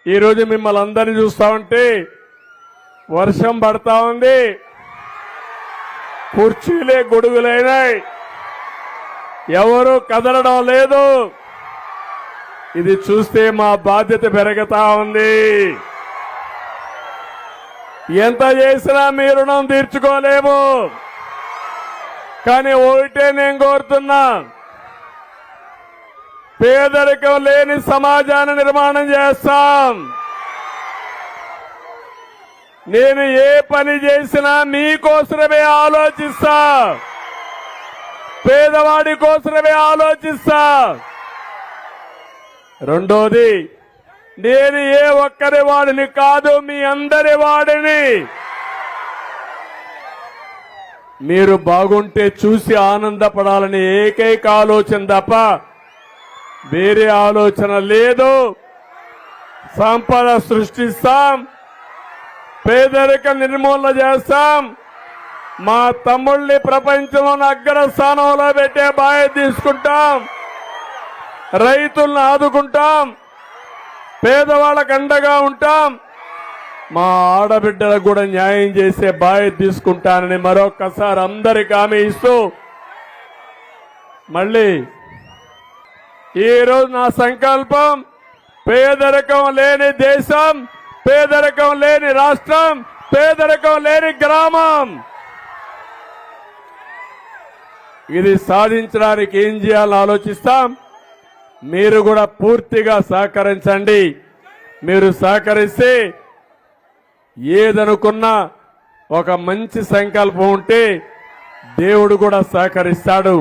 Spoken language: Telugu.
ఈరోజు మిమ్మల్ని అందరినీ చూస్తా ఉంటే వర్షం పడతా ఉంది, కుర్చీలే గొడుగులైనాయి, ఎవరు కదలడం లేదు. ఇది చూస్తే మా బాధ్యత పెరుగుతా ఉంది. ఎంత చేసినా మీ రుణం తీర్చుకోలేము. కానీ ఒకటే నేను కోరుతున్నా, పేదరికం లేని సమాజాన్ని నిర్మాణం చేస్తాం. నేను ఏ పని చేసినా మీకోసమే ఆలోచిస్తా, పేదవాడి కోసమే ఆలోచిస్తా. రెండోది, నేను ఏ ఒక్కరి వాడిని కాదు, మీ అందరి వాడిని. మీరు బాగుంటే చూసి ఆనందపడాలని ఏకైక ఆలోచన తప్ప వేరే ఆలోచన లేదు. సంపద సృష్టిస్తాం, పేదరిక నిర్మూలన చేస్తాం, మా తమ్ముళ్ళని ప్రపంచంలో అగ్రస్థానంలో పెట్టే బాధ్యత తీసుకుంటాం, రైతులను ఆదుకుంటాం, పేదవాళ్ళకు అండగా ఉంటాం, మా ఆడబిడ్డలకు కూడా న్యాయం చేసే బాధ్యత తీసుకుంటానని మరొక్కసారి అందరికీ హామీ ఇస్తూ, మళ్ళీ ఈరోజు నా సంకల్పం పేదరికం లేని దేశం, పేదరికం లేని రాష్ట్రం, పేదరికం లేని గ్రామం. ఇది సాధించడానికి ఏం చేయాలని ఆలోచిస్తాం. మీరు కూడా పూర్తిగా సహకరించండి. మీరు సహకరిస్తే ఏదనుకున్నా ఒక మంచి సంకల్పం ఉంటే దేవుడు కూడా సహకరిస్తాడు.